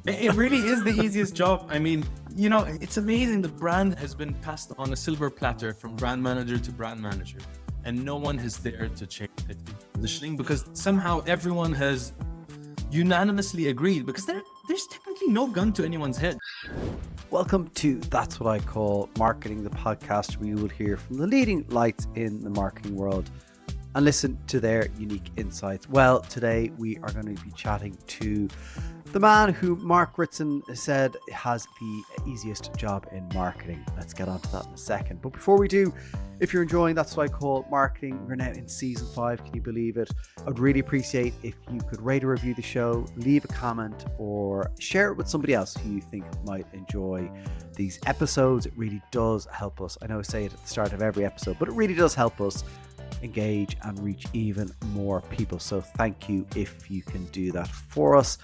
It really is the easiest job. I mean, it's amazing. The brand has been passed on a silver platter from brand manager to brand manager, and no one has dared to change it positioning because somehow everyone has unanimously agreed because there's technically no gun to anyone's head. Welcome to That's What I Call Marketing, the podcast where you will hear from the leading lights in the marketing world and listen to their unique insights. Well, today we are going to be chatting to the man who Mark Ritson said has the easiest job in marketing. Let's get on to that in a second. But before we do, if you're enjoying That's What I Call Marketing, we're now in season 5. Can you believe it? I'd really appreciate if you could rate or review the show, leave a comment, or share it with somebody else who you think might enjoy these episodes. It really does help us. I know I say it at the start of every episode, but it really does help us engage and reach even more people. So thank you if you can do that for us.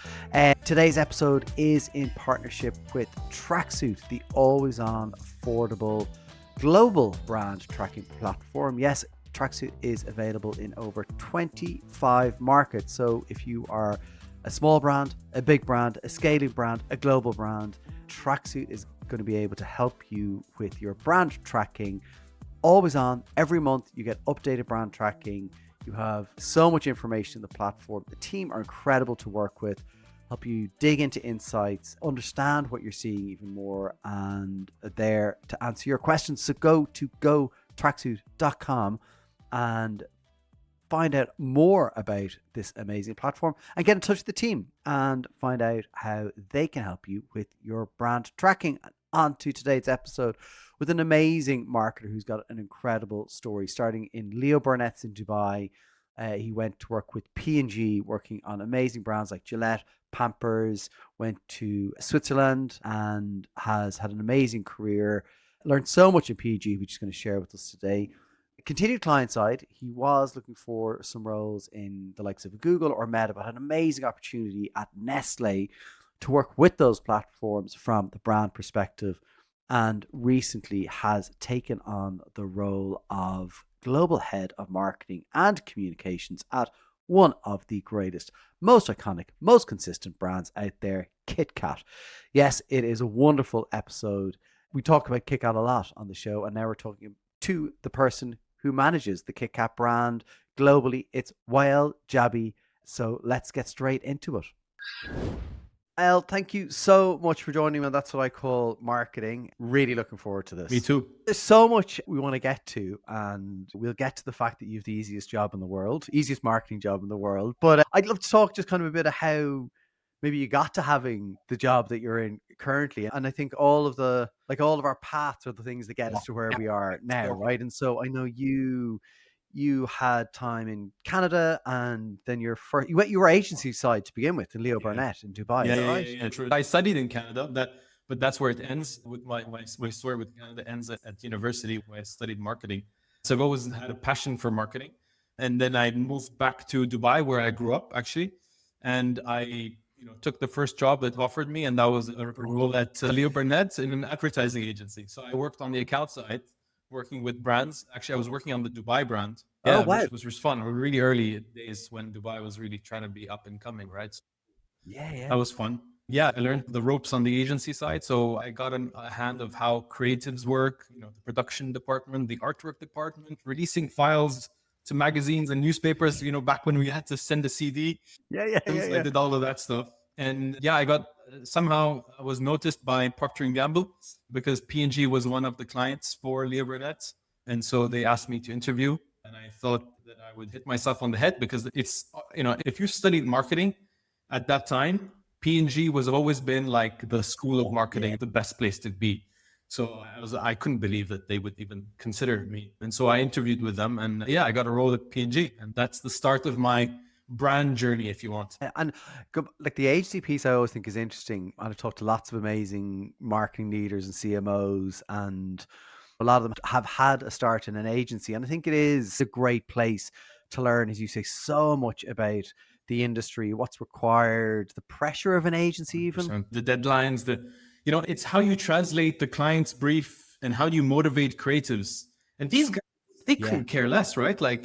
Today's episode is in partnership with Tracksuit, the always-on, affordable, global brand tracking platform. Yes, Tracksuit is available in over 25 markets. So if you are a small brand, a big brand, a scaling brand, a global brand, Tracksuit is going to be able to help you with your brand tracking. Always on, every month you get updated brand tracking. You have so much information in the platform. The team are incredible to work with, help you dig into insights, understand what you're seeing even more, and are there to answer your questions. So go to gotracksuit.com and find out more about this amazing platform and get in touch with the team and find out how they can help you with your brand tracking. On to today's episode with an amazing marketer who's got an incredible story, starting in Leo Burnett's in Dubai. He went to work with P&G, working on amazing brands like Gillette, Pampers, went to Switzerland and has had an amazing career, learned so much in P&G, which he's going to share with us today. Continued client side, he was looking for some roles in the likes of Google or Meta, but had an amazing opportunity at Nestlé to work with those platforms from the brand perspective, and recently has taken on the role of global head of marketing and communications at one of the greatest, most iconic, most consistent brands out there, KitKat. Yes, it is a wonderful episode. We talk about KitKat a lot on the show, and now we're talking to the person who manages the KitKat brand globally. It's Wael Jabi. So let's get straight into it. Wael, thank you so much for joining me. That's What I Call Marketing. Really looking forward to this. Me too. There's so much we want to get to, and we'll get to the fact that you have the easiest job in the world, easiest marketing job in the world. But I'd love to talk just kind of a bit of how maybe you got to having the job that you're in currently. And I think all of our paths are the things that get us to where we are now, right? And so I know you had time in Canada, and then you were agency side to begin with in Leo Burnett in Dubai. Yeah, true. I studied in Canada, but that's where it ends. With my story with Canada ends at university where I studied marketing. So I've always had a passion for marketing, and then I moved back to Dubai where I grew up actually, and I took the first job that offered me, and that was a role at Leo Burnett in an advertising agency. So I worked on the account side, working with brands. Actually, I was working on the Dubai brand. Yeah, wow. Which was fun. Really early days when Dubai was really trying to be up and coming, right? So yeah. that was fun. Yeah, I learned the ropes on the agency side. So I got a hand of how creatives work, the production department, the artwork department, releasing files to magazines and newspapers, back when we had to send a CD. Yeah. I did all of that stuff. And yeah, I was noticed by Procter Gamble because P&G was one of the clients for Leo Burnett. And so they asked me to interview, and I thought that I would hit myself on the head because it's, if you studied marketing at that time, P&G was always been like the school of marketing, the best place to be. So I couldn't believe that they would even consider me. And so I interviewed with them, and yeah, I got a role at P&G, and that's the start of my brand journey, if you want. And like the agency piece, I always think is interesting. And I've talked to lots of amazing marketing leaders and CMOs, and a lot of them have had a start in an agency. And I think it is a great place to learn, as you say, so much about the industry, what's required, the pressure of an agency, even the deadlines, it's how you translate the client's brief and how you motivate creatives. And these guys, they couldn't care less, right? Like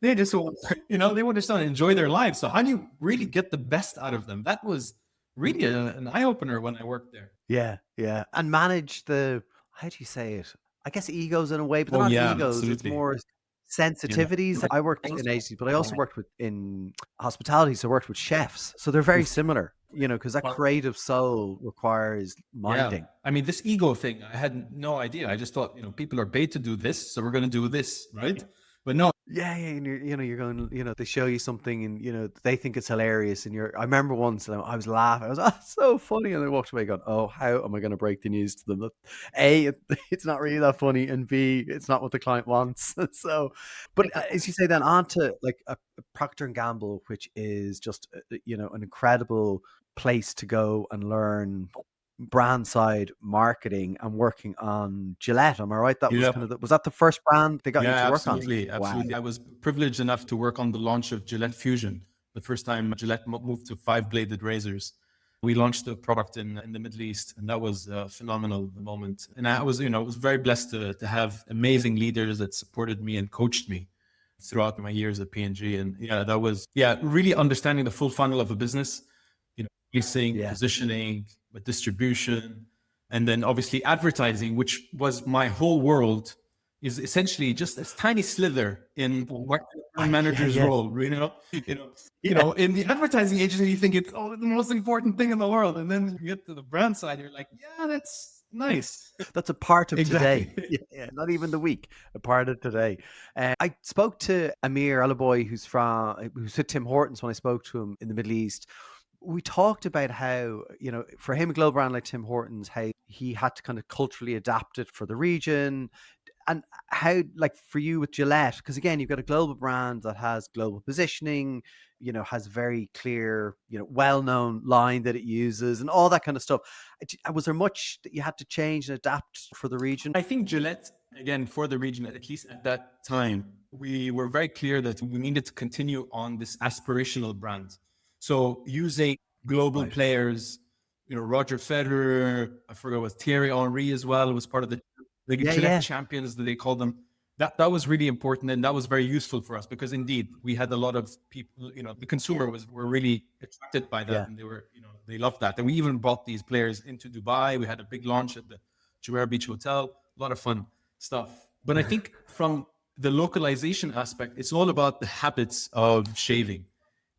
they just want, they want to enjoy their lives. So how do you really get the best out of them? That was really an eye opener when I worked there. Yeah. And manage the, how do you say it? I guess egos in a way, but they're Oh not yeah, egos. It's absolutely. more Yeah. sensitivities. I worked in agencies, but I also worked in hospitality. So I worked with chefs. So they're very Oof. similar, because that creative soul requires Yeah. minding. I mean, this ego thing, I had no idea. I just thought, people are paid to do this, so we're going to do this, right? But no. Yeah, and you're going, they show you something and, they think it's hilarious. And I remember once I was laughing. I was, oh, it's so funny. And I walked away going, oh, how am I going to break the news to them? That A, it's not really that funny. And B, it's not what the client wants. So, but as you say, then on to like a Procter and Gamble, which is just, an incredible place to go and learn brand side marketing and working on Gillette. Am I right? That was Yeah. kind of was that the first brand they got you to work on? Absolutely. I was privileged enough to work on the launch of Gillette Fusion, the first time Gillette moved to 5-bladed razors. We launched the product in the Middle East, and that was a phenomenal moment. And I was, was very blessed to have amazing leaders that supported me and coached me throughout my years at P&G. And that was, really understanding the full funnel of a business, pricing, positioning, but distribution, and then obviously advertising, which was my whole world, is essentially just a tiny slither in what manager's role. In the advertising agency, you think it's the most important thing in the world, and then you get to the brand side, you're like, yeah, that's nice. That's a part of Exactly. today. Not even the week, a part of today. I spoke to Amir Alaboy, who's with Tim Hortons when I spoke to him in the Middle East. We talked about how, for him, a global brand like Tim Hortons, how he had to kind of culturally adapt it for the region. And how, like for you with Gillette, because again, you've got a global brand that has global positioning, has very clear, well-known line that it uses and all that kind of stuff. Was there much that you had to change and adapt for the region? I think Gillette, again, for the region, at least at that time, we were very clear that we needed to continue on this aspirational brand. So using global players, Roger Federer, I forgot what Thierry Henry as well was part of the Gillette champions that they called them. That was really important, and that was very useful for us because indeed we had a lot of people, the consumer were really attracted by that, and they were, they loved that. And we even brought these players into Dubai. We had a big launch at the Jumeirah Beach Hotel, a lot of fun stuff. But I think from the localization aspect, it's all about the habits of shaving.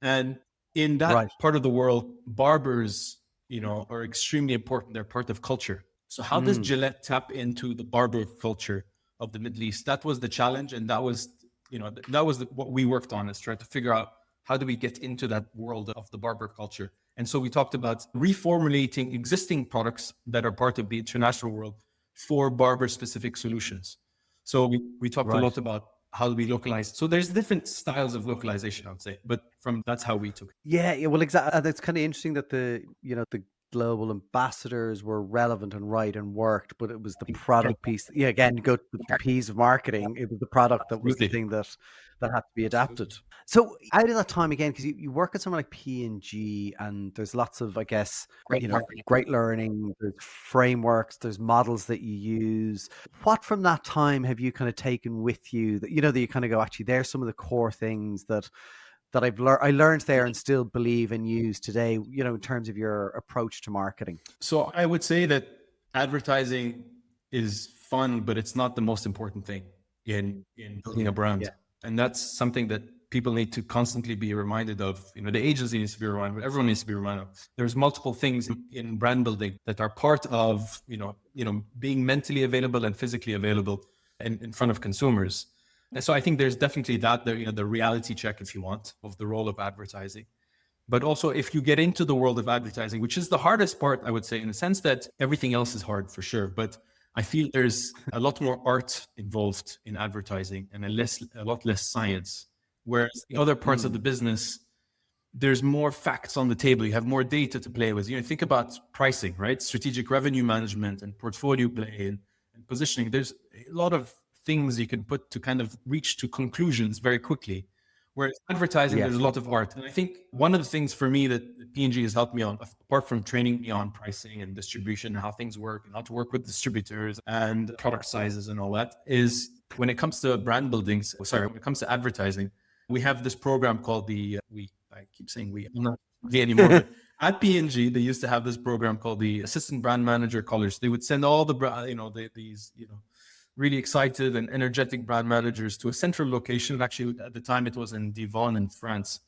And in that part of the world, barbers, are extremely important. They're part of culture. So how does Gillette tap into the barber culture of the Middle East? That was the challenge. And that was, what we worked on, is trying to figure out how do we get into that world of the barber culture. And so we talked about reformulating existing products that are part of the international world for barber-specific solutions. So we talked a lot about how do we localize. So there's different styles of localization, I would say, but that's how we took it. Yeah, well, exactly. That's kind of interesting that the global ambassadors were relevant and right and worked, but it was the product piece. Yeah, again, go to the piece of marketing. It was the product that was the thing that had to be adapted. So out of that time again, because you work at somewhere like P&G, and there's lots of, I guess, great learning. There's frameworks, there's models that you use. What from that time have you kind of taken with you that that you kind of go, actually, there's some of the core things that I learned there and still believe and use today, in terms of your approach to marketing? So I would say that advertising is fun, but it's not the most important thing in building a brand. Yeah. And that's something that people need to constantly be reminded of. The agency needs to be reminded, everyone needs to be reminded of. There's multiple things in brand building that are part of, being mentally available and physically available in front of consumers. And so I think there's definitely that, the reality check, if you want, of the role of advertising. But also, if you get into the world of advertising, which is the hardest part, I would say, in the sense that everything else is hard for sure. But I feel there's a lot more art involved in advertising and a lot less science. Whereas the other parts of the business, there's more facts on the table. You have more data to play with. Think about pricing, right? Strategic revenue management and portfolio play and positioning. There's a lot of things you can put to kind of reach to conclusions very quickly. Whereas advertising, there's a lot of art. And I think one of the things for me that P&G has helped me on, apart from training me on pricing and distribution, and how things work, and how to work with distributors and product sizes and all that, is when it comes to when it comes to advertising, we have this program called I keep saying I'm not anymore, but At P&G, they used to have this program called the Assistant Brand Manager Colors. They would send all the, these, really excited and energetic brand managers to a central location. Actually, at the time, it was in Divonne in France.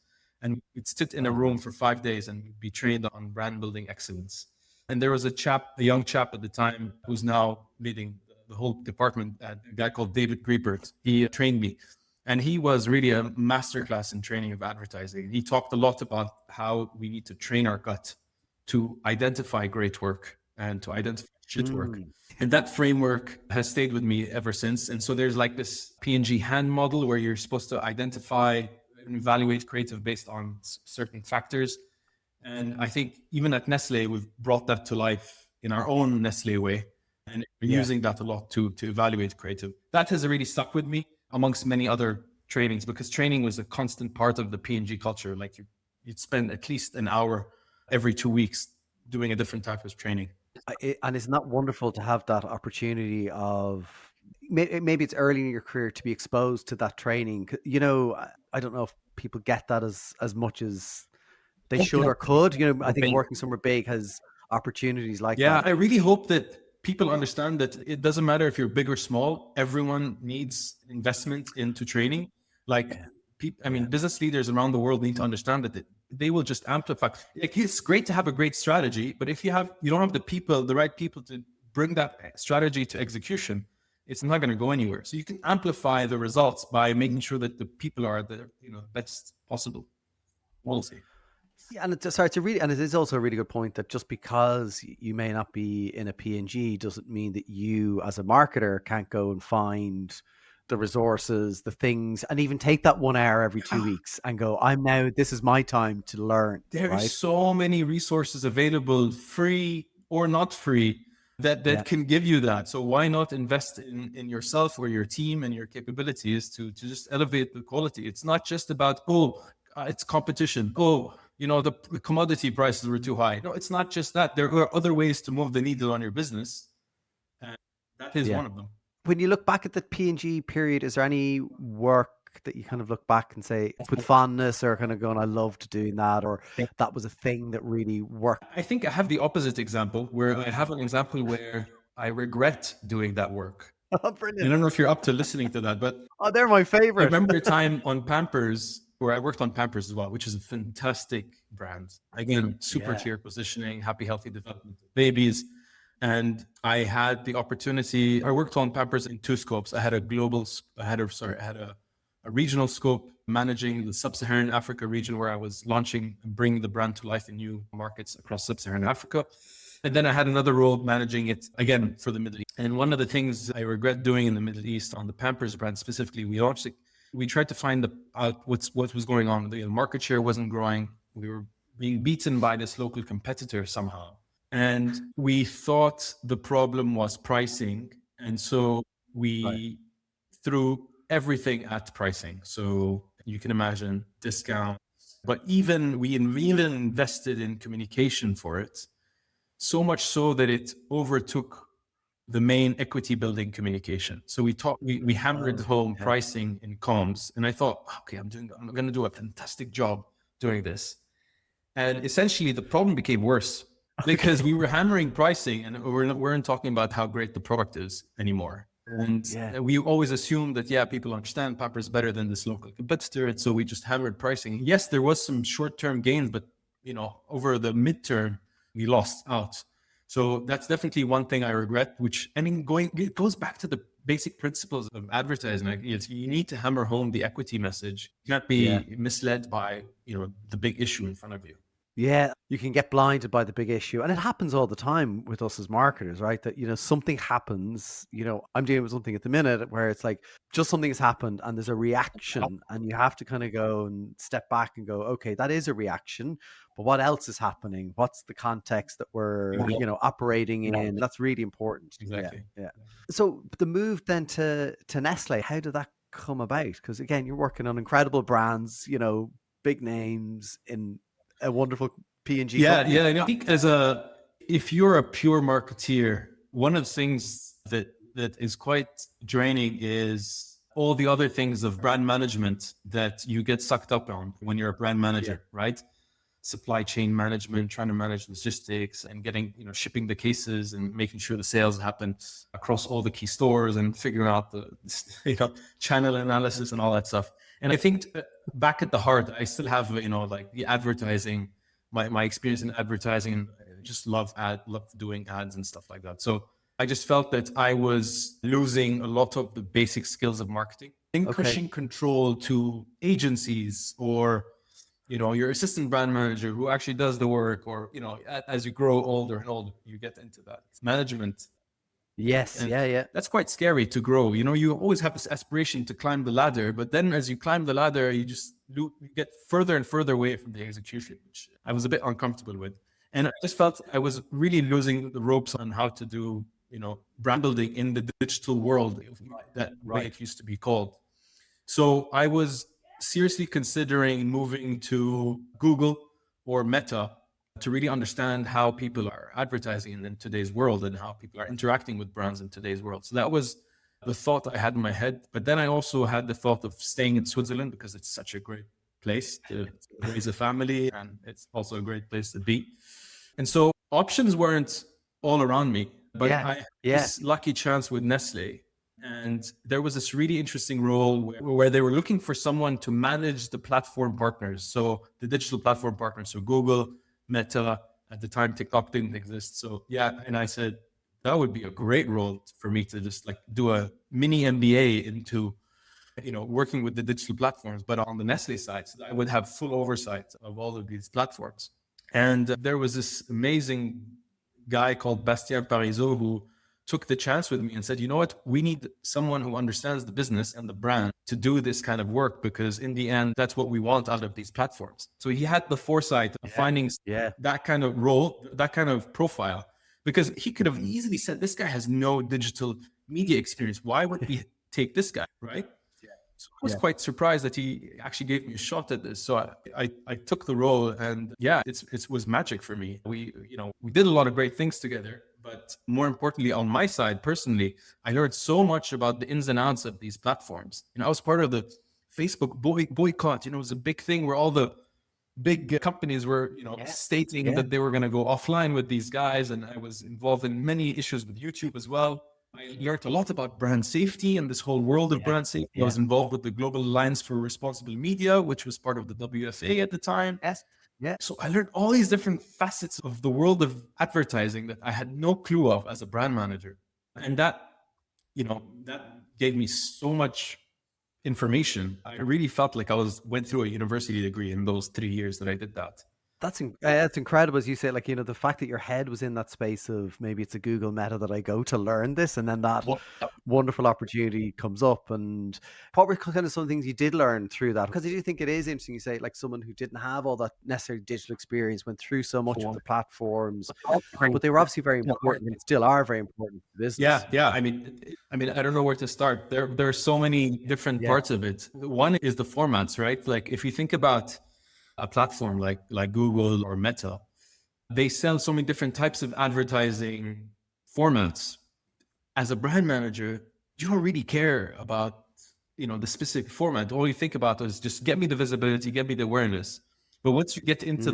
And we'd sit in a room for 5 days and we'd be trained on brand building excellence. And there was a young chap at the time who's now leading the whole department, a guy called David Griepert. He trained me. And he was really a masterclass in training of advertising. He talked a lot about how we need to train our gut to identify great work and to identify shit work. And that framework has stayed with me ever since. And so there's like this P&G hand model where you're supposed to identify and evaluate creative based on certain factors. And I think even at Nestlé, we've brought that to life in our own Nestlé way. And we're using that a lot to evaluate creative. That has really stuck with me amongst many other trainings, because training was a constant part of the P&G culture. Like you'd spend at least an hour every 2 weeks doing a different type of training. And isn't that wonderful to have that opportunity of, maybe it's early in your career to be exposed to that training? You know, I don't know if people get that as much as they should or could. You know, I think working somewhere big has opportunities like that. Yeah, I really hope that people understand that it doesn't matter if you're big or small. Everyone needs investment into training. Like, business leaders around the world need to understand that they will just amplify. Like, it's great to have a great strategy, but if you don't have the right people to bring that strategy to execution, it's not going to go anywhere. So you can amplify the results by making sure that the people are the best possible. We'll see. Yeah, and it is also a really good point that just because you may not be in a P&G doesn't mean that you as a marketer can't go and find the resources, the things, and even take that 1 hour every 2 weeks and go, this is my time to learn. There are so many resources available, free or not free, that can give you that. So why not invest in yourself or your team and your capabilities to just elevate the quality? It's not just about, it's competition. The commodity prices were too high. No, it's not just that. There are other ways to move the needle on your business. And that is one of them. When you look back at the P&G period, is there any work that you kind of look back and say with fondness, or kind of going, I loved doing that, or that was a thing that really worked? I think I have the opposite example, where I have an example where I regret doing that work. Oh, brilliant. I don't know if you're up to listening to that, but they're my favorite. I remember a time on Pampers, where I worked on Pampers as well, which is a fantastic brand. Again, super clear positioning, happy, healthy development of babies. And I had the opportunity, I worked on Pampers in 2 scopes. I had a regional scope managing the sub-Saharan Africa region, where I was launching and bringing the brand to life in new markets across sub-Saharan Africa. And then I had another role managing it again for the Middle East. And one of the things I regret doing in the Middle East on the Pampers brand specifically, we tried to find out what was going on. The market share wasn't growing. We were being beaten by this local competitor somehow. And we thought the problem was pricing. And so we threw everything at pricing. So you can imagine discounts, but we even invested in communication for it. So much so that it overtook the main equity building communication. So we hammered home pricing in comms. And I thought, okay, I'm going to do a fantastic job doing this. And essentially the problem became worse because we were hammering pricing and we weren't talking about how great the product is anymore. And we always assumed that, people understand Pampers better than this local competitor. And so we just hammered pricing. Yes, there was some short-term gains, but over the midterm, we lost out. So that's definitely one thing I regret, it goes back to the basic principles of advertising. You need to hammer home the equity message. You can't be misled by, the big issue in front of you. Yeah, you can get blinded by the big issue. And it happens all the time with us as marketers, right? That, something happens, I'm dealing with something at the minute where it's like just something has happened and there's a reaction and you have to kind of go and step back and go, okay, that is a reaction, but what else is happening? What's the context that we're, operating in? That's really important. Exactly. Yeah. So the move then to Nestlé, how did that come about? Because again, you're working on incredible brands, big names in a wonderful P&G company. I think if you're a pure marketeer, one of the things that is quite draining is all the other things of brand management that you get sucked up on when you're a brand manager, right? supply chain management, trying to manage logistics and getting, shipping the cases and making sure the sales happen across all the key stores and figuring out the, channel analysis and all that stuff. And I think back at the heart, I still have, like the advertising, my experience in advertising, and I just love doing ads and stuff like that. So I just felt that I was losing a lot of the basic skills of marketing, pushing control to agencies or, your assistant brand manager who actually does the work, or, as you grow older and older, you get into that management. Yes. And Yeah. that's quite scary to grow. You always have this aspiration to climb the ladder, but then as you climb the ladder, you get further and further away from the execution, which I was a bit uncomfortable with. And I just felt I was really losing the ropes on how to do, brand building in the digital world, that way it used to be called. So I was seriously considering moving to Google or Meta to really understand how people are advertising in today's world and how people are interacting with brands in today's world. So that was the thought I had in my head. But then I also had the thought of staying in Switzerland because it's such a great place to raise a family, and it's also a great place to be. And so options weren't all around me, but I had this lucky chance with Nestlé. And there was this really interesting role where they were looking for someone to manage the platform partners. So the digital platform partners, so Google, Meta, at the time, TikTok didn't exist. So and I said, that would be a great role for me to just like do a mini MBA into, working with the digital platforms, but on the Nestlé side, so I would have full oversight of all of these platforms. And there was this amazing guy called Bastien Parizeau who took the chance with me and said, you know what, we need someone who understands the business and the brand to do this kind of work, because in the end, that's what we want out of these platforms. So he had the foresight of finding that kind of role, that kind of profile, because he could have easily said, this guy has no digital media experience. Why would we take this guy, right? So I was quite surprised that he actually gave me a shot at this. So I took the role, and it was magic for me. We did a lot of great things together, but more importantly, on my side, personally, I learned so much about the ins and outs of these platforms. I was part of the Facebook boycott. It was a big thing where all the big companies were, stating that they were going to go offline with these guys. And I was involved in many issues with YouTube as well. I learned a lot about brand safety and this whole world of brand safety. I was involved with the Global Alliance for Responsible Media, which was part of the WFA at the time. So I learned all these different facets of the world of advertising that I had no clue of as a brand manager. And that gave me so much information. I really felt like I went through a university degree in those 3 years that I did that. That's incredible, as you say, like, the fact that your head was in that space of maybe it's a Google Meta that I go to learn this, and then that wonderful opportunity comes up. And what were kind of some things you did learn through that? Because I do think it is interesting, you say, like, someone who didn't have all that necessary digital experience went through so much of the platforms, but they were obviously very important and still are very important to business. Yeah. I mean, I don't know where to start. There are so many different parts of it. One is the formats, right? Like if you think about a platform like Google or Meta, they sell so many different types of advertising formats. As a brand manager, you don't really care about, the specific format. All you think about is just get me the visibility, get me the awareness. But once you get into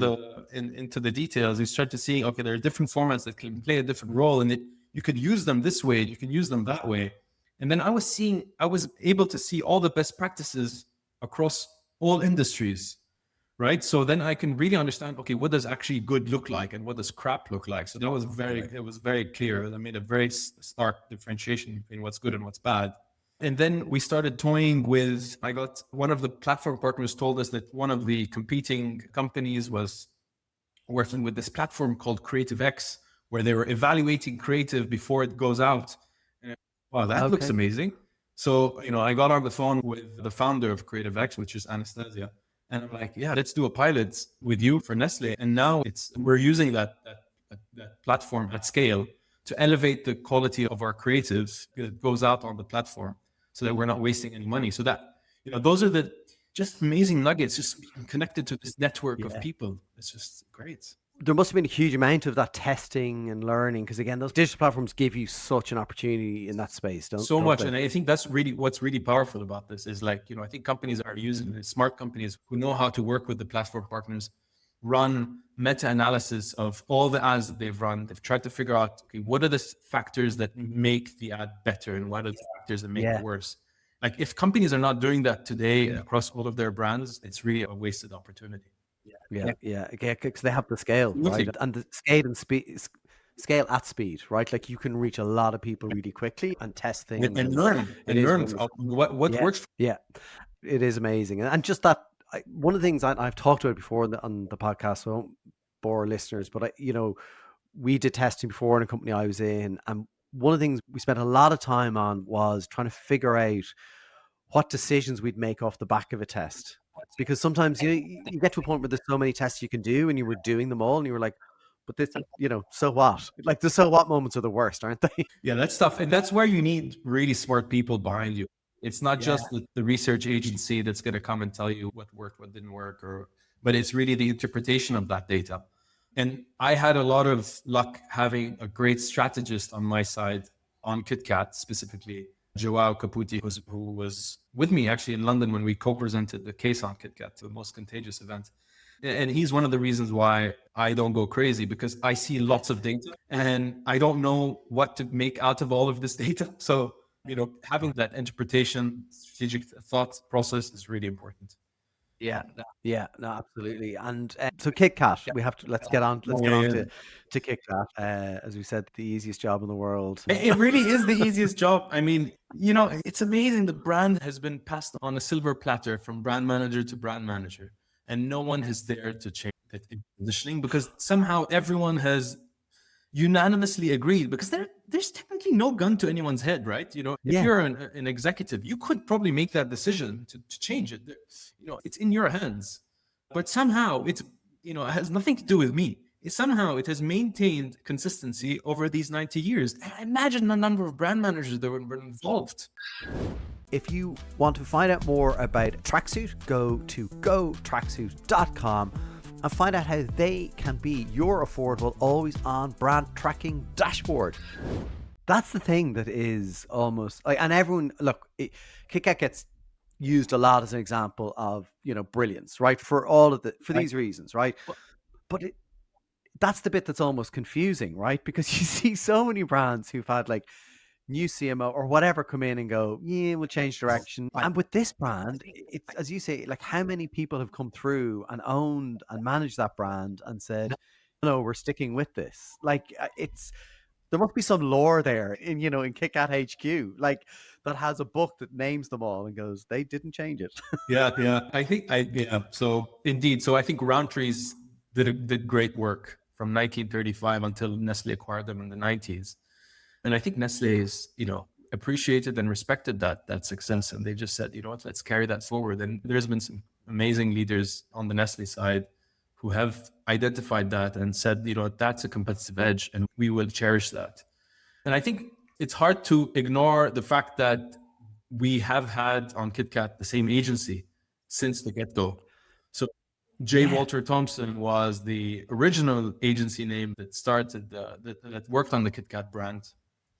into the details, you start to see, okay, there are different formats that can play a different role, and you could use them this way, you can use them that way. And then I was able to see all the best practices across all industries. Right. So then I can really understand, okay, what does actually good look like and what does crap look like? So it was very clear. I made a very stark differentiation between what's good and what's bad. And then we started toying with, I got one of the platform partners told us that one of the competing companies was working with this platform called Creative X, where they were evaluating creative before it goes out. And wow, that looks amazing. So, I got on the phone with the founder of Creative X, which is Anastasia. And I'm like, let's do a pilot with you for Nestlé. And now we're using that platform at scale to elevate the quality of our creatives that goes out on the platform, so that we're not wasting any money. So that, those are the just amazing nuggets, just being connected to this network of people. It's just great. There must have been a huge amount of that testing and learning, because again, those digital platforms give you such an opportunity in that space, don't much. they? And I think that's really what's really powerful about this is, like, I think companies are using it, smart companies who know how to work with the platform partners run meta-analysis of all the ads that they've run. They've tried to figure out, okay, what are the factors that make the ad better and what are the factors that make it worse? Like if companies are not doing that today across all of their brands, it's really a wasted opportunity. Because they have the scale, right? And the scale at speed, right? Like you can reach a lot of people really quickly and test things and learn what works. Yeah, it is amazing. And just that, one of the things I've talked about before on the podcast, so I won't bore listeners, but we did testing before in a company I was in, and one of the things we spent a lot of time on was trying to figure out what decisions we'd make off the back of a test. Because sometimes you get to a point where there's so many tests you can do, and you were doing them all, and you were like, but this, so what? Like the so what moments are the worst, aren't they? Yeah, that's tough. And that's where you need really smart people behind you. It's not just the research agency that's going to come and tell you what worked, what didn't work, but it's really the interpretation of that data. And I had a lot of luck having a great strategist on my side on KitKat, specifically Joao Caputi, who was with me actually in London when we co-presented the case on KitKat, the most contagious event. And he's one of the reasons why I don't go crazy, because I see lots of data and I don't know what to make out of all of this data. So, having that interpretation, strategic thought process is really important. Yeah, no, absolutely. And so KitKat, let's get on to KitKat. As we said, the easiest job in the world. It really is the easiest job. I mean, it's amazing. The brand has been passed on a silver platter from brand manager to brand manager, and no one has dared to change it in positioning, because somehow everyone has unanimously agreed, because there's technically no gun to anyone's head, right? If you're an executive, you could probably make that decision to change it. It's in your hands. But somehow it has nothing to do with me. It has maintained consistency over these 90 years. Imagine the number of brand managers that were involved. If you want to find out more about Tracksuit, go to gotracksuit.com and find out how they can be your affordable, always-on brand tracking dashboard. That's the thing that is almost like, and everyone, look, KitKat gets used a lot as an example of, brilliance, right? For these reasons, right? But that's the bit that's almost confusing, right? Because you see so many brands who've had like new CMO or whatever come in and go, we'll change direction. And with this brand, it's, as you say, like how many people have come through and owned and managed that brand and said, no, we're sticking with this. Like there must be some lore there in KitKat HQ, like that has a book that names them all and goes, they didn't change it. So indeed. So I think Roundtree's did great work from 1935 until Nestlé acquired them in the 90s. And I think Nestlé is, appreciated and respected that success. And they just said, let's carry that forward. And there's been some amazing leaders on the Nestlé side who have identified that and said, that's a competitive edge and we will cherish that. And I think it's hard to ignore the fact that we have had on KitKat the same agency since the get-go. So Walter Thompson was the original agency name that started, that worked on the KitKat brand,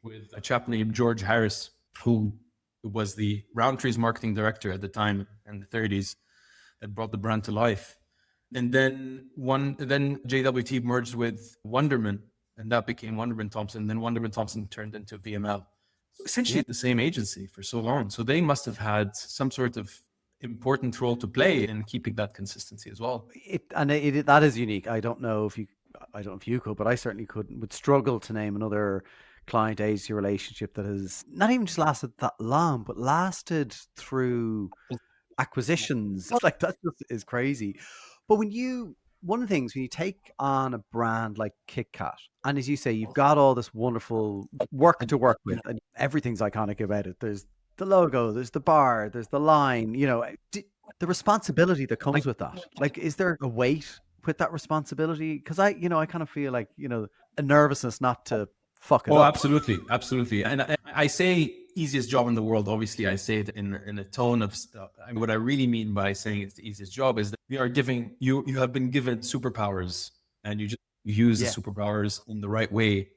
with a chap named George Harris, who was the Roundtree's marketing director at the time in the 30s, that brought the brand to life. And then JWT merged with Wonderman, and that became Wonderman Thompson. Then Wonderman Thompson turned into VML. Essentially the same agency for so long. So they must have had some sort of important role to play in keeping that consistency as well. That is unique. I don't know if you could, but I certainly would struggle to name another client agency relationship that has not even just lasted that long, but lasted through acquisitions. Like that just is crazy. But one of the things when you take on a brand like KitKat, and as you say, you've got all this wonderful work to work with, and everything's iconic about it. There's the logo, there's the bar, there's the line, the responsibility that comes with that. Like, is there a weight with that responsibility? Because I kind of feel like, a nervousness not to fuck it up. Absolutely. And I say easiest job in the world. Obviously, I say it in a tone of what I really mean by saying it's the easiest job is that we are giving you have been given superpowers, and you just use the superpowers in the right way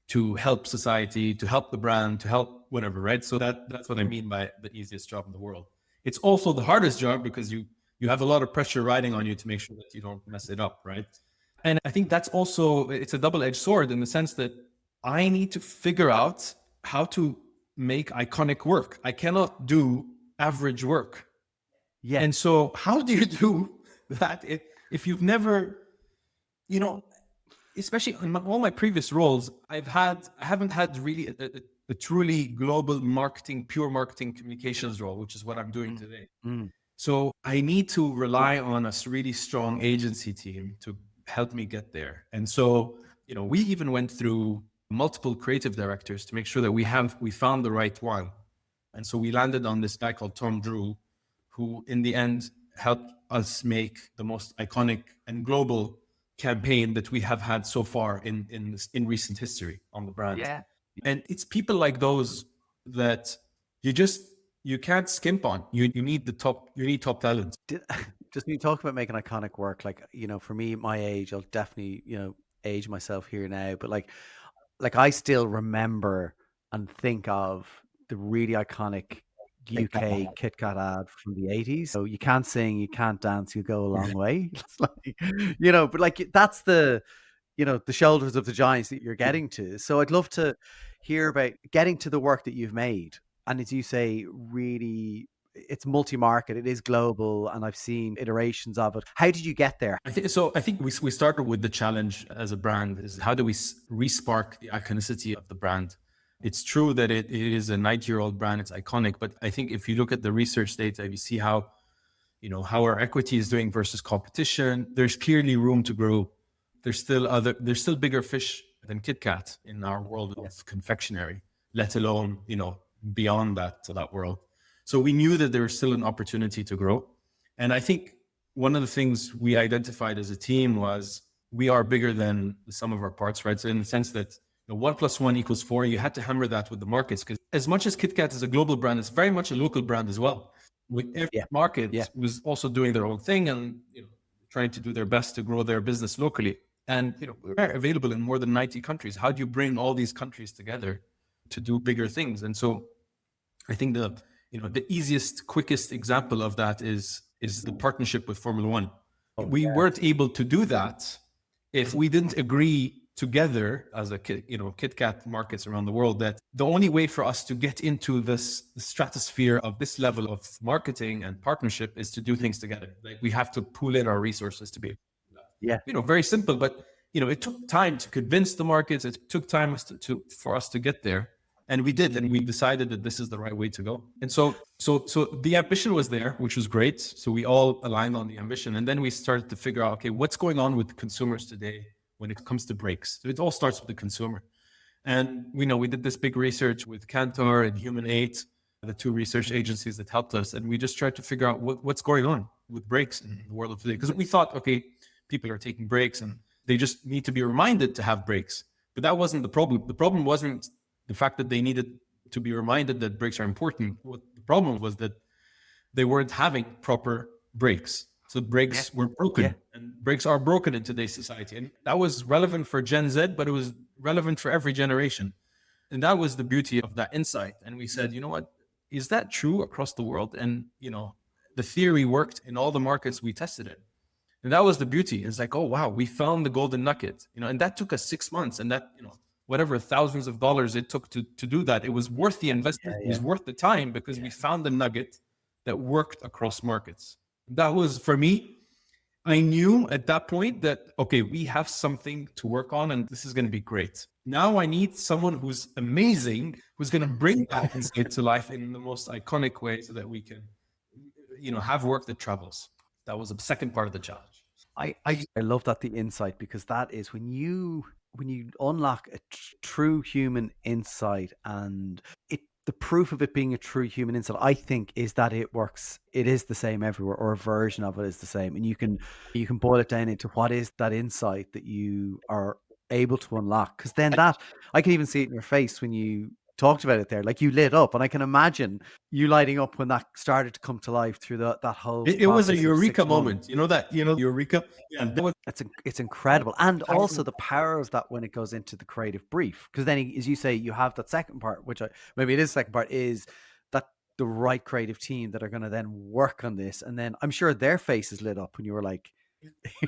to help society, to help the brand, to help whatever, right? So that's what I mean by the easiest job in the world. It's also the hardest job because you you have a lot of pressure riding on you to make sure that you don't mess it up, right? And I think that's also, it's a double-edged sword in the sense that I need to figure out how to make iconic work. I cannot do average work. Yeah. And so how do you do that if you've never, especially in all my previous roles, I haven't had really a truly global marketing, pure marketing communications role, which is what I'm doing today. So I need to rely on a really strong agency team to help me get there. And so, we even went through multiple creative directors to make sure that we found the right one. And so we landed on this guy called Tom Drew, who in the end helped us make the most iconic and global campaign that we have had so far in recent history on the brand. Yeah. And it's people like those that you can't skimp on. You need top talent. Just when you talk about making iconic work, like, for me, my age, I'll definitely, age myself here now, but like I still remember and think of the really iconic UK KitKat ad from the 80s. So you can't sing, you can't dance, you go a long way. It's like, but like that's the shoulders of the giants that you're getting to. So I'd love to hear about getting to the work that you've made. And as you say, really, it's multi-market, it is global, and I've seen iterations of it. How did you get there? I think we started with the challenge as a brand is how do we re-spark the iconicity of the brand? It's true that it is a 90-year-old brand, it's iconic, but I think if you look at the research data, you see how our equity is doing versus competition. There's clearly room to grow. There's still bigger fish than KitKat in our world of confectionery, let alone, beyond that world. So we knew that there was still an opportunity to grow. And I think one of the things we identified as a team was we are bigger than the sum of our parts, right? So in the sense that 1 + 1 = 4, you had to hammer that with the markets, because as much as KitKat is a global brand, it's very much a local brand as well. With every market was also doing their own thing and trying to do their best to grow their business locally. And we're available in more than 90 countries. How do you bring all these countries together to do bigger things? And so I think the easiest, quickest example of that is the partnership with Formula One. We weren't able to do that if we didn't agree together as a KitKat markets around the world that the only way for us to get into this stratosphere of this level of marketing and partnership is to do things together. Like we have to pool in our resources to be very simple, but it took time to convince the markets. It took time for us to get there. And we did, and we decided that this is the right way to go. And so the ambition was there, which was great. So we all aligned on the ambition. And then we started to figure out, okay, what's going on with consumers today when it comes to brakes? So it all starts with the consumer. And we did this big research with Kantar and Human8, the two research agencies that helped us. And we just tried to figure out what's going on with brakes in the world of today. Because we thought, okay, people are taking brakes and they just need to be reminded to have brakes. But that wasn't the problem. The problem wasn't the fact that they needed to be reminded that brakes are important. What the problem was that they weren't having proper brakes. So brakes were broken, and brakes are broken in today's society. And that was relevant for Gen Z, but it was relevant for every generation. And that was the beauty of that insight. And we said, you know what, is that true across the world? And, the theory worked in all the markets we tested it. And that was the beauty. It's like, oh, wow, we found the golden nugget, and that took us 6 months. And that, whatever thousands of dollars it took to do that, it was worth the investment. It was worth the time because we found the nugget that worked across markets. That was, for me, I knew at that point that, okay, we have something to work on and this is going to be great. Now I need someone who's amazing, who's going to bring that insight to life in the most iconic way so that we can, have work that travels. That was the second part of the challenge. I love that, the insight, because that is when you unlock a true human insight, and the proof of it being a true human insight, I think, is that it works. It is the same everywhere, or a version of it is the same. And you can boil it down into what is that insight that you are able to unlock. Because then that, I can even see it in your face when you talked about it there, like you lit up, and I can imagine you lighting up when that started to come to life through that whole it was a eureka moment. Eureka. Yeah, it's incredible. And also the power of that when it goes into the creative brief, because then, as you say, you have that second part, which maybe it is second part, is that the right creative team that are going to then work on this. And then I'm sure their faces lit up when you were like,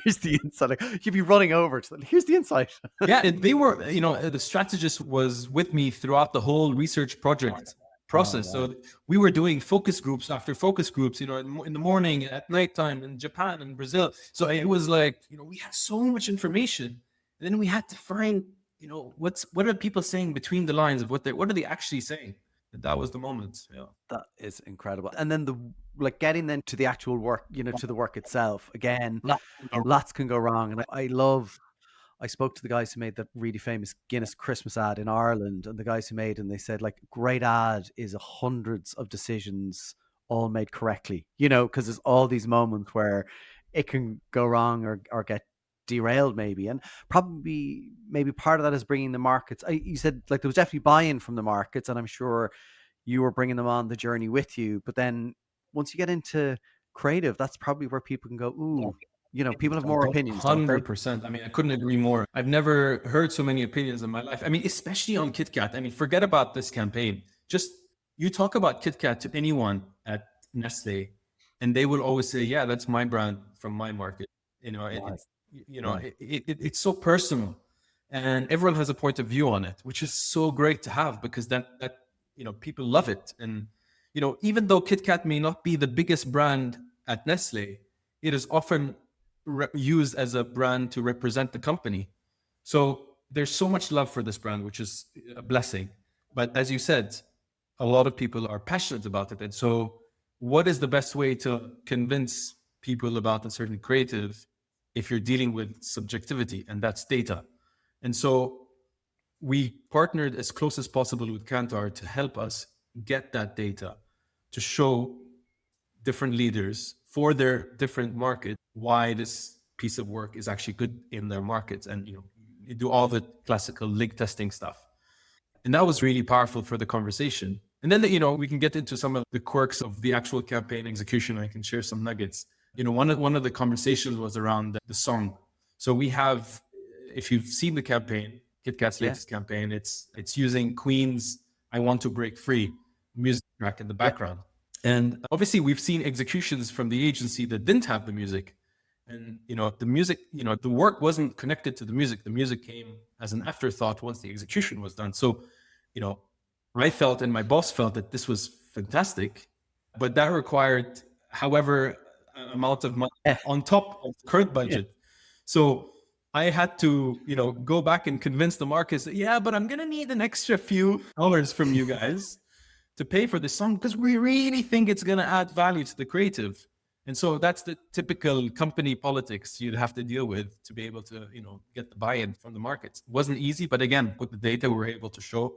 here's the insight. Like, you'd be running over to them, here's the insight. Yeah, and they were, the strategist was with me throughout the whole research project process. wow. So we were doing focus groups after focus groups, in the morning, at nighttime, in Japan and Brazil. So it was like, we had so much information. And then we had to find, what are people saying between the lines of what are they actually saying? And that was the moment. Yeah. That is incredible. And then getting then to the actual work, to the work itself. Again, lots can go wrong. And I spoke to the guys who made that really famous Guinness Christmas ad in Ireland, and the guys who made, and they said, like, great ad is hundreds of decisions all made correctly, because there's all these moments where it can go wrong or get derailed maybe. And probably maybe part of that is bringing the markets. You said, like, there was definitely buy-in from the markets, and I'm sure you were bringing them on the journey with you. But then once you get into creative, that's probably where people can go, ooh, people have more opinions. 100%. I mean, I couldn't agree more. I've never heard so many opinions in my life. I mean, especially on KitKat. I mean, forget about this campaign. Just you talk about KitKat to anyone at Nestlé, and they will always say, "Yeah, that's my brand from my market." It's so personal, and everyone has a point of view on it, which is so great to have, because that people love it. And even though KitKat may not be the biggest brand at Nestlé, it is often used as a brand to represent the company. So there's so much love for this brand, which is a blessing. But as you said, a lot of people are passionate about it. And so what is the best way to convince people about a certain creative if you're dealing with subjectivity, and that's data? And so we partnered as close as possible with Kantar to help us get that data, to show different leaders for their different markets why this piece of work is actually good in their markets. And you do all the classical link testing stuff. And that was really powerful for the conversation. And then we can get into some of the quirks of the actual campaign execution. I can share some nuggets. One of the conversations was around the song. So we have, if you've seen the campaign, KitKat's latest campaign, it's using Queen's "I Want to Break Free" music track in the background. And obviously we've seen executions from the agency that didn't have the music. And, the music, the work wasn't connected to the music. The music came as an afterthought once the execution was done. So, I felt, and my boss felt, that this was fantastic, but that required however amount of money on top of the current budget. So I had to, go back and convince the markets that, but I'm going to need an extra few dollars from you guys to pay for this song, because we really think it's going to add value to the creative. And so that's the typical company politics you'd have to deal with to be able to, get the buy-in from the markets. It wasn't easy, but again, with the data, we were able to show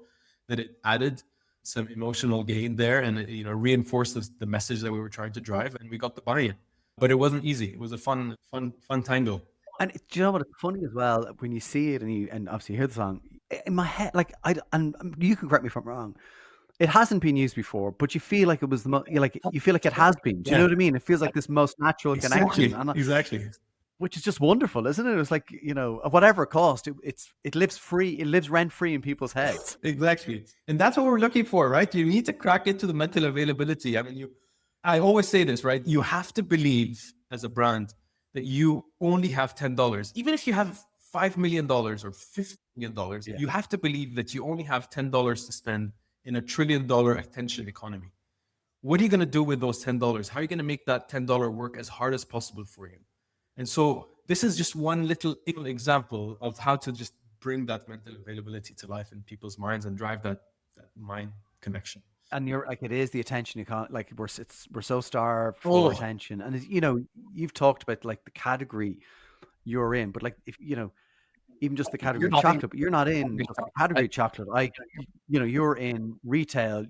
that it added some emotional gain there, and it, reinforced the message that we were trying to drive, and we got the buy-in. But it wasn't easy. It was a fun tango. And do you know what? It's funny as well when you see it and obviously you hear the song in my head. Like and you can correct me if I'm wrong. It hasn't been used before, but you feel like it was you feel like it has been. Do you know what I mean? It feels like this most natural connection. And Exactly. Which is just wonderful, isn't it? It's like, at whatever cost, it lives free. It lives rent free in people's heads. Exactly. And that's what we're looking for, right? You need to crack into the mental availability. I mean, I always say this, right? You have to believe as a brand that you only have $10. Even if you have $5 million or $50 million, you have to believe that you only have $10 to spend in $1 trillion attention economy. What are you going to do with those $10? How are you going to make that $10 work as hard as possible for you? And so this is just one little example of how to just bring that mental availability to life in people's minds and drive that mind connection. And you're like, it is the attention economy. Like we're so starved for attention. And you've talked about like the category you're in, but like if even just the category of chocolate, but you're not in just the category of chocolate. You're in retail,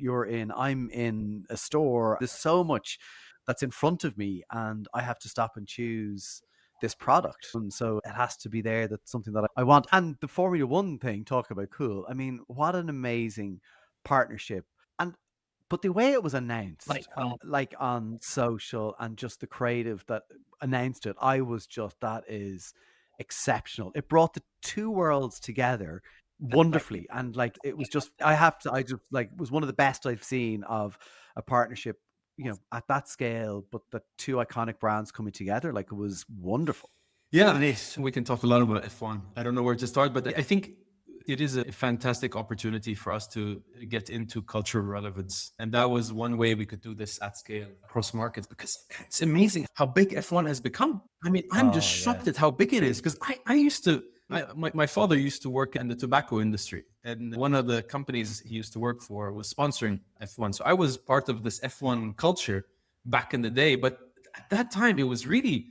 I'm in a store. There's so much that's in front of me, and I have to stop and choose this product. And so it has to be there. That's something that I want. And the Formula One thing, talk about cool. I mean, what an amazing partnership. But the way it was announced, like on social and just the creative that announced it, I was just, that is exceptional. It brought the two worlds together wonderfully. And like, it was just, it was one of the best I've seen of a partnership, at that scale, but the two iconic brands coming together, like, it was wonderful. Yeah, we can talk a lot about F1. I don't know where to start, but I think it is a fantastic opportunity for us to get into cultural relevance. And that was one way we could do this at scale across markets, because it's amazing how big F1 has become. I mean, I'm just shocked at how big it is, because I used to, my father used to work in the tobacco industry, and one of the companies he used to work for was sponsoring F1. So I was part of this F1 culture back in the day. But at that time, it was really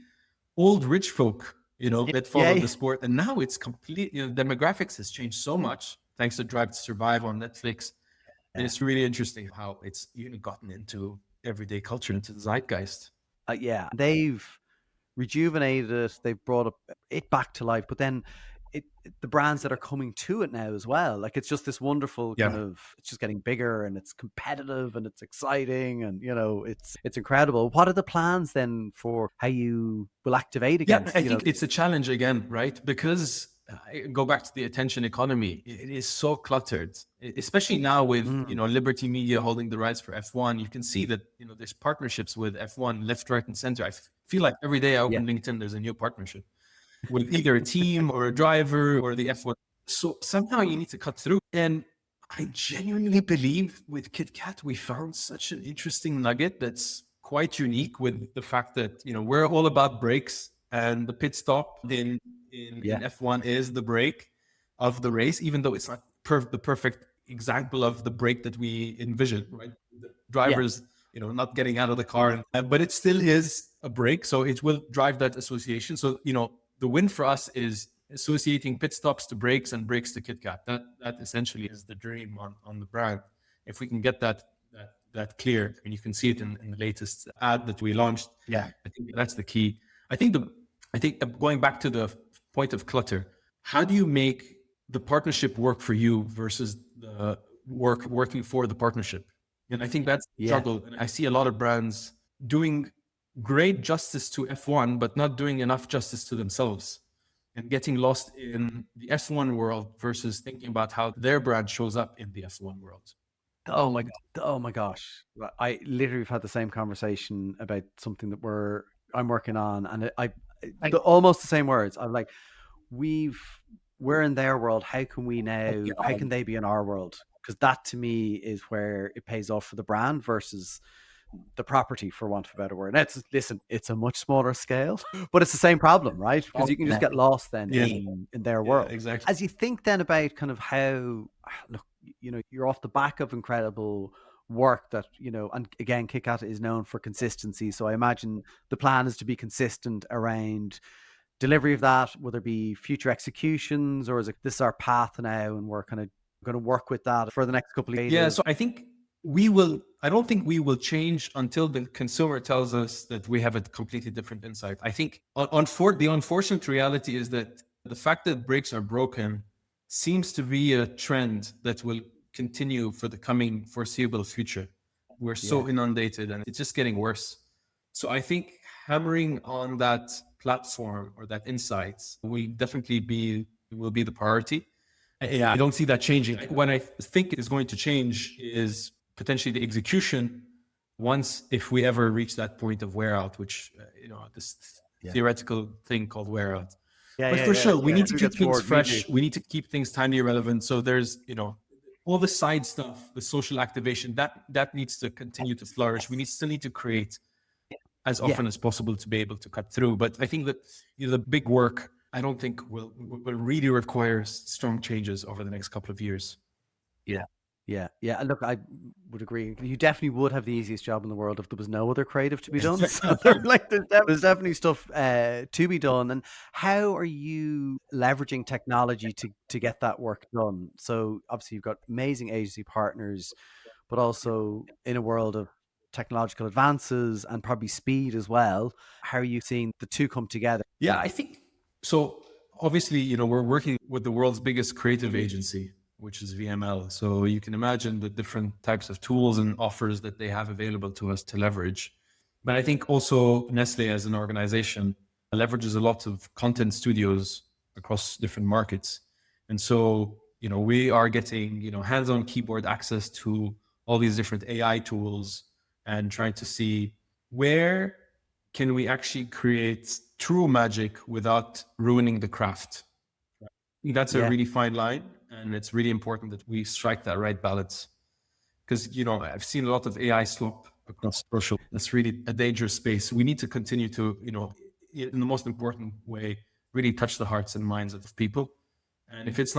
old rich folk, that followed the sport. And now it's complete, demographics has changed so much thanks to Drive to Survive on Netflix. And it's really interesting how it's gotten into everyday culture, into the zeitgeist. They've rejuvenated it. They've brought it back to life, but then the brands that are coming to it now as well, like, it's just this wonderful kind of, it's just getting bigger, and it's competitive, and it's exciting, and it's incredible. What are the plans then for how you will activate against? I think it's a challenge again, right? Because I go back to the attention economy. It is so cluttered, especially now with Liberty Media holding the rights for F1. You can see that there's partnerships with F1 left, right, and center. I feel like every day I open LinkedIn, there's a new partnership with either a team or a driver or the F1. So somehow you need to cut through. And I genuinely believe with KitKat, we found such an interesting nugget that's quite unique, with the fact that, we're all about brakes, and the pit stop in F1 is the brake of the race, even though it's not the perfect example of the brake that we envision, right? The drivers, not getting out of the car, but it still is a brake. So it will drive that association. So, the win for us is associating pit stops to brakes and brakes to KitKat. That essentially is the dream on the brand. If we can get that clear, and you can see it in the latest ad that we launched. I think that's the key. I think going back to the point of clutter, how do you make the partnership work for you versus the working for the partnership? And I think that's the struggle. And I see a lot of brands doing great justice to F1, but not doing enough justice to themselves, and getting lost in the F1 world versus thinking about how their brand shows up in the F1 world. Oh my gosh. I literally have had the same conversation about something that I'm working on, and almost the same words. I'm like, we're in their world. How can we now, how can they be in our world? Because that to me is where it pays off for the brand versus the property, for want of a better word. And it's a much smaller scale, but it's the same problem, right? Because you can just get lost then in their world. Exactly. As you think then about kind of how, look, you're off the back of incredible work that, and again, KitKat is known for consistency. So I imagine the plan is to be consistent around delivery of that. Will there be future executions, or is it this is our path now and we're kind of going to work with that for the next couple of years? Yeah, so I think I don't think we will change until the consumer tells us that we have a completely different insight. I think the unfortunate reality is that the fact that brakes are broken seems to be a trend that will continue for the coming foreseeable future. We're so inundated, and it's just getting worse. So I think hammering on that platform or that insight will definitely be the priority. I don't see that changing. What I think is going to change is potentially the execution if we ever reach that point of wear out, which, this theoretical thing called wear out. But for sure, we need to keep things fresh. We need to keep things timely relevant. So there's, all the side stuff, the social activation, that needs to continue to flourish. We still need to create as often as possible to be able to cut through. But I think that the big work, I don't think will really require strong changes over the next couple of years. Yeah. And look, I would agree. You definitely would have the easiest job in the world if there was no other creative to be done. So there's definitely stuff to be done. And how are you leveraging technology to get that work done? So obviously you've got amazing agency partners, but also in a world of technological advances and probably speed as well. How are you seeing the two come together? Yeah, I think so. Obviously, we're working with the world's biggest creative agency, which is VML. So you can imagine the different types of tools and offers that they have available to us to leverage. But I think also Nestlé as an organization leverages a lot of content studios across different markets. And so, we are getting, hands-on keyboard access to all these different AI tools and trying to see where can we actually create true magic without ruining the craft. I think that's a really fine line, and it's really important that we strike that right balance. Because, I've seen a lot of AI slop across social. That's really a dangerous space. We need to continue to, in the most important way, really touch the hearts and minds of people. And if it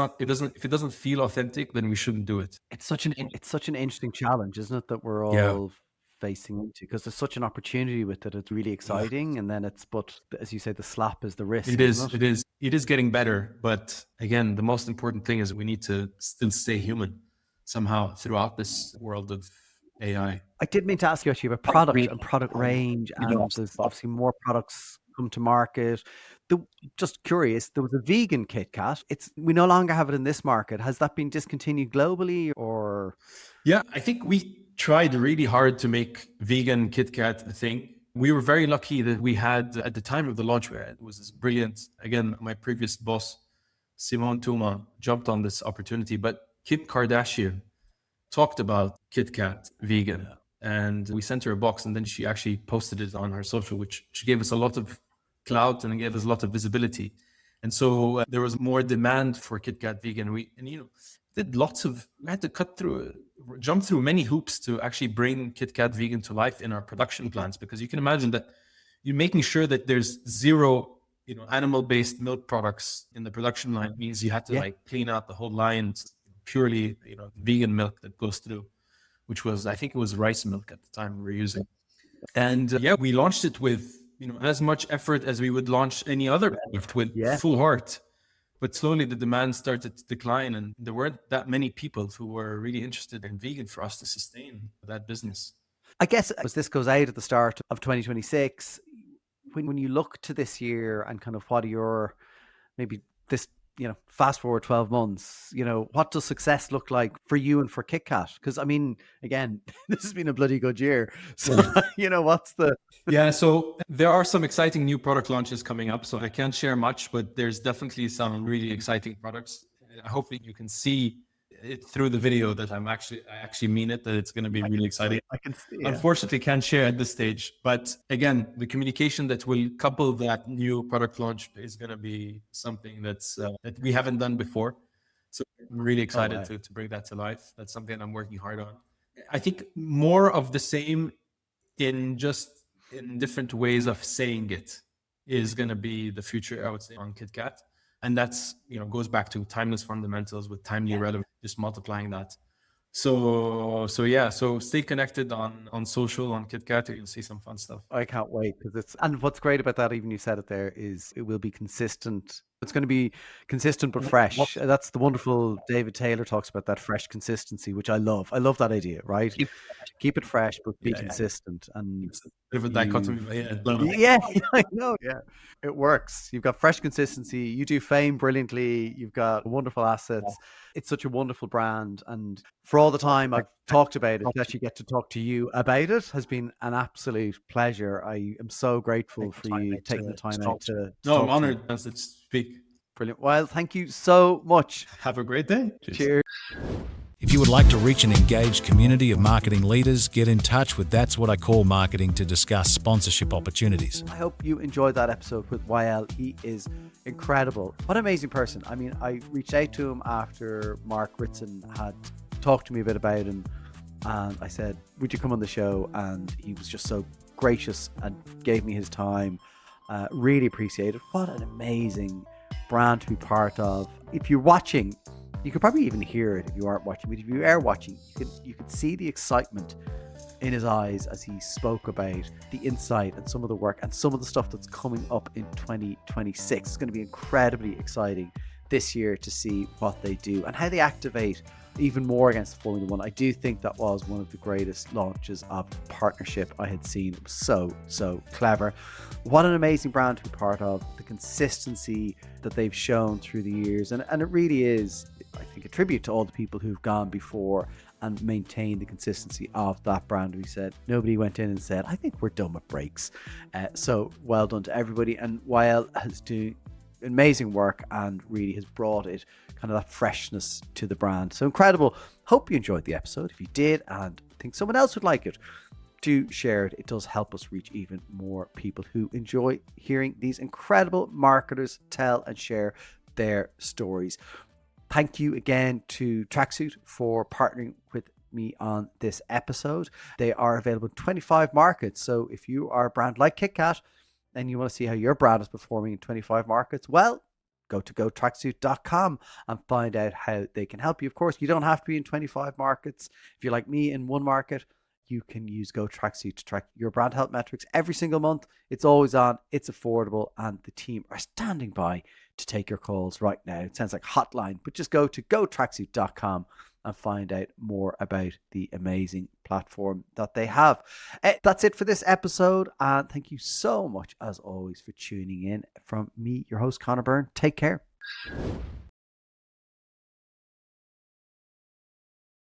doesn't feel authentic, then we shouldn't do it. It's such an interesting challenge, isn't it, that we're all facing into, because there's such an opportunity with it. It's really exciting, and then but as you say, the slap is the risk. It is getting better, but again, the most important thing is we need to still stay human somehow throughout this world of AI. I did mean to ask you actually about product and product range, and there's obviously more products come to market. Just curious, there was a vegan KitKat. We no longer have it in this market. Has that been discontinued globally, or? Yeah, I think we tried really hard to make vegan KitKat a thing. We were very lucky that we had, at the time of the launch, it was this brilliant, again, my previous boss, Simone Tuma, jumped on this opportunity, but Kim Kardashian talked about KitKat vegan, and we sent her a box, and then she actually posted it on her social, which she gave us a lot of clout and gave us a lot of visibility. And so there was more demand for KitKat vegan. We had to jump through many hoops to actually bring KitKat vegan to life in our production plants, because you can imagine that you're making sure that there's zero, animal-based milk products in the production line means you had to clean out the whole line, purely, vegan milk that goes through, which was, I think it was rice milk at the time we were using. And we launched it with, as much effort as we would launch any other product with full heart. But slowly the demand started to decline, and there weren't that many people who were really interested in vegan for us to sustain that business. I guess as this goes out at the start of 2026, when you look to this year and kind of what are your, maybe this, fast forward 12 months, what does success look like for you and for KitKat? Because, I mean, again, this has been a bloody good year. So, what's the... So there are some exciting new product launches coming up. So I can't share much, but there's definitely some really exciting products. Hopefully you can see it through the video that I actually mean it, that it's going to be really exciting. I can see it. Unfortunately, can't share at this stage. But again, the communication that will couple that new product launch is going to be something that's that we haven't done before. So I'm really excited to bring that to life. That's something I'm working hard on. I think more of the same in different ways of saying it is going to be the future, I would say, on KitKat. And that's, goes back to timeless fundamentals with timely relevance, just multiplying that. So stay connected on social, on KitKat. You'll see some fun stuff. I can't wait, and what's great about that, even you said it there, is it will be consistent. It's going to be consistent but fresh. That's the wonderful David Taylor talks about, that fresh consistency, which I love. I love that idea, right? Keep it fresh, but be consistent. And it's a bit of a dichotomy. I know. Yeah, it works. You've got fresh consistency. You do fame brilliantly. You've got wonderful assets. It's such a wonderful brand. And for all the time I've talked about it, to actually get to talk to you about it has been an absolute pleasure. I am so grateful for you taking the time out to I'm honored to speak. Brilliant. Well, thank you so much. Have a great day. Cheers. If you would like to reach an engaged community of marketing leaders, get in touch with That's What I Call Marketing to discuss sponsorship opportunities. I hope you enjoyed that episode with Wael. He is incredible. What an amazing person. I mean, I reached out to him after Mark Ritson had talked to me a bit about him, and I said, would you come on the show? And he was just so gracious and gave me his time. Really appreciate it. What an amazing brand to be part of. If you're watching, you could probably even hear it if you aren't watching, but if you are watching, you could see the excitement in his eyes as he spoke about the insight and some of the work and some of the stuff that's coming up in 2026. It's going to be incredibly exciting this year to see what they do and how they activate even more against Formula One. I do think that was one of the greatest launches of partnership I had seen. It was so clever. What an amazing brand to be part of. The consistency that they've shown through the years, and it really is, I think, a tribute to all the people who've gone before and maintained the consistency of that brand. We said nobody went in and said, I think we're done with brakes. So well done to everybody. And Wael has done amazing work and really has brought it kind of that freshness to the brand. So incredible. Hope you enjoyed the episode. If you did and think someone else would like it, do share it. It does help us reach even more people who enjoy hearing these incredible marketers tell and share their stories. Thank you again to Tracksuit for partnering with me on this episode. They are available in 25 markets. So if you are a brand like KitKat and you want to see how your brand is performing in 25 markets, well, go to gotracksuit.com and find out how they can help you. Of course, you don't have to be in 25 markets. If you're like me in one market, you can use Go Tracksuit to track your brand health metrics every single month. It's always on, it's affordable, and the team are standing by to take your calls right now. It sounds like hotline, but just go to gotracksuit.com and find out more about the amazing platform that they have. That's it for this episode, and thank you so much, as always, for tuning in. From me, your host, Conor Byrne. Take care.